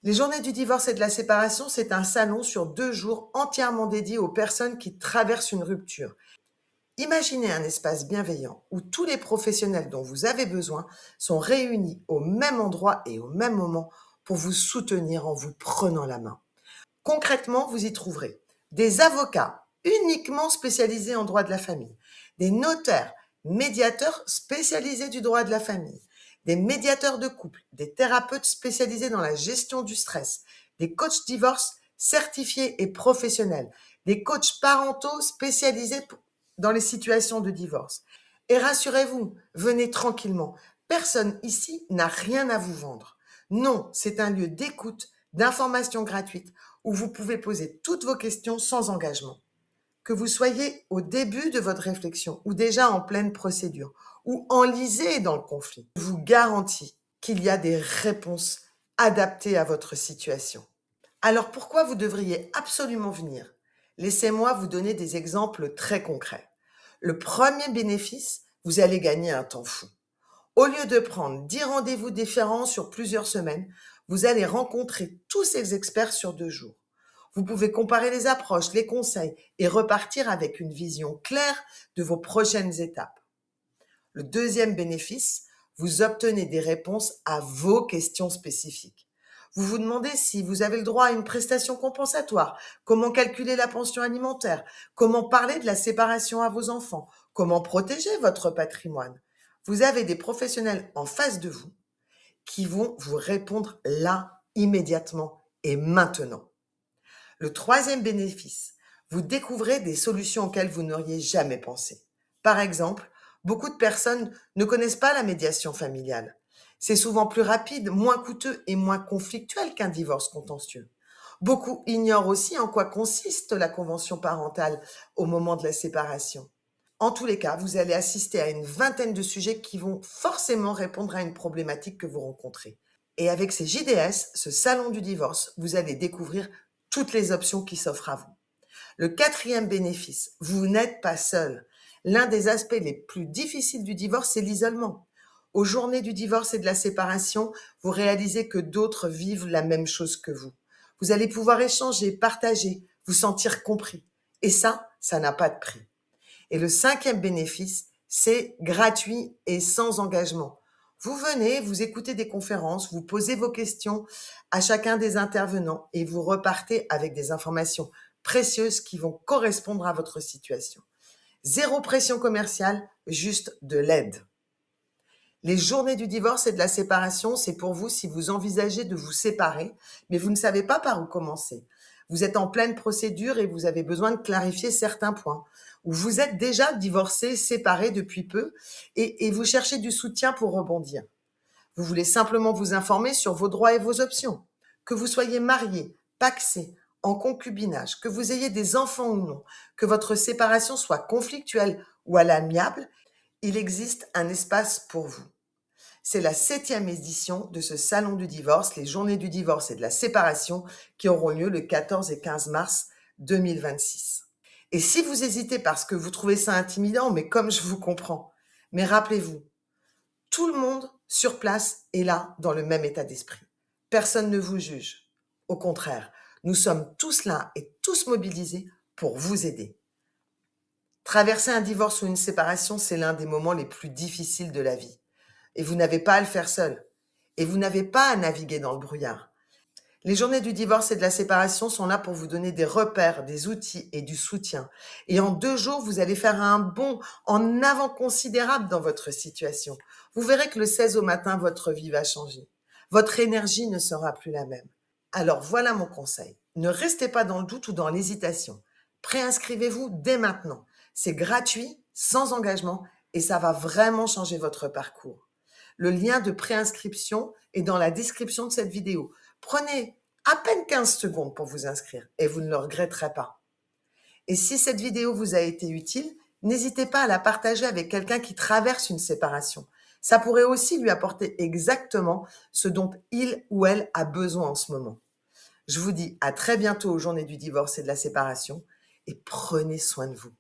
Les journées du divorce et de la séparation, c'est un salon sur 2 jours entièrement dédié aux personnes qui traversent une rupture. Imaginez un espace bienveillant où tous les professionnels dont vous avez besoin sont réunis au même endroit et au même moment pour vous soutenir en vous prenant la main. Concrètement, vous y trouverez des avocats uniquement spécialisés en droit de la famille, des notaires, médiateurs spécialisés du droit de la famille, des médiateurs de couple, des thérapeutes spécialisés dans la gestion du stress, des coachs divorce certifiés et professionnels, des coachs parentaux spécialisés dans les situations de divorce. Et rassurez-vous, venez tranquillement. Personne ici n'a rien à vous vendre. Non, c'est un lieu d'écoute, d'information gratuite où vous pouvez poser toutes vos questions sans engagement. Que vous soyez au début de votre réflexion ou déjà en pleine procédure ou enlisé dans le conflit, je vous garantis qu'il y a des réponses adaptées à votre situation. Alors pourquoi vous devriez absolument venir? Laissez-moi vous donner des exemples très concrets. Le premier bénéfice, vous allez gagner un temps fou. Au lieu de prendre 10 rendez-vous différents sur plusieurs semaines, vous allez rencontrer tous ces experts sur 2 jours. Vous pouvez comparer les approches, les conseils et repartir avec une vision claire de vos prochaines étapes. Le deuxième bénéfice, vous obtenez des réponses à vos questions spécifiques. Vous vous demandez si vous avez le droit à une prestation compensatoire, comment calculer la pension alimentaire, comment parler de la séparation à vos enfants, comment protéger votre patrimoine. Vous avez des professionnels en face de vous qui vont vous répondre là, immédiatement et maintenant. Le troisième bénéfice, vous découvrez des solutions auxquelles vous n'auriez jamais pensé. Par exemple, beaucoup de personnes ne connaissent pas la médiation familiale. C'est souvent plus rapide, moins coûteux et moins conflictuel qu'un divorce contentieux. Beaucoup ignorent aussi en quoi consiste la convention parentale au moment de la séparation. En tous les cas, vous allez assister à une vingtaine de sujets qui vont forcément répondre à une problématique que vous rencontrez. Et avec ces JDS, ce salon du divorce, vous allez découvrir toutes les options qui s'offrent à vous. Le quatrième bénéfice, vous n'êtes pas seul. L'un des aspects les plus difficiles du divorce, c'est l'isolement. Aux journées du divorce et de la séparation, vous réalisez que d'autres vivent la même chose que vous. Vous allez pouvoir échanger, partager, vous sentir compris. Et ça n'a pas de prix. Et le cinquième bénéfice, c'est gratuit et sans engagement. Vous venez, vous écoutez des conférences, vous posez vos questions à chacun des intervenants et vous repartez avec des informations précieuses qui vont correspondre à votre situation. Zéro pression commerciale, juste de l'aide. Les journées du divorce et de la séparation, c'est pour vous si vous envisagez de vous séparer, mais vous ne savez pas par où commencer. Vous êtes en pleine procédure et vous avez besoin de clarifier certains points. Ou vous êtes déjà divorcé, séparé depuis peu et vous cherchez du soutien pour rebondir. Vous voulez simplement vous informer sur vos droits et vos options. Que vous soyez marié, pacsé, en concubinage, que vous ayez des enfants ou non, que votre séparation soit conflictuelle ou à l'amiable, il existe un espace pour vous. C'est la 7e édition de ce salon du divorce, les journées du divorce et de la séparation qui auront lieu le 14 et 15 mars 2026. Et si vous hésitez parce que vous trouvez ça intimidant, mais comme je vous comprends, mais rappelez-vous, tout le monde sur place est là dans le même état d'esprit. Personne ne vous juge. Au contraire, nous sommes tous là et tous mobilisés pour vous aider. Traverser un divorce ou une séparation, c'est l'un des moments les plus difficiles de la vie. Et vous n'avez pas à le faire seul. Et vous n'avez pas à naviguer dans le brouillard. Les journées du divorce et de la séparation sont là pour vous donner des repères, des outils et du soutien. Et en 2 jours, vous allez faire un bond en avant considérable dans votre situation. Vous verrez que le 16 au matin, votre vie va changer. Votre énergie ne sera plus la même. Alors voilà mon conseil. Ne restez pas dans le doute ou dans l'hésitation. Préinscrivez-vous dès maintenant. C'est gratuit, sans engagement et ça va vraiment changer votre parcours. Le lien de préinscription est dans la description de cette vidéo. Prenez à peine 15 secondes pour vous inscrire et vous ne le regretterez pas. Et si cette vidéo vous a été utile, n'hésitez pas à la partager avec quelqu'un qui traverse une séparation. Ça pourrait aussi lui apporter exactement ce dont il ou elle a besoin en ce moment. Je vous dis à très bientôt aux journées du divorce et de la séparation et prenez soin de vous.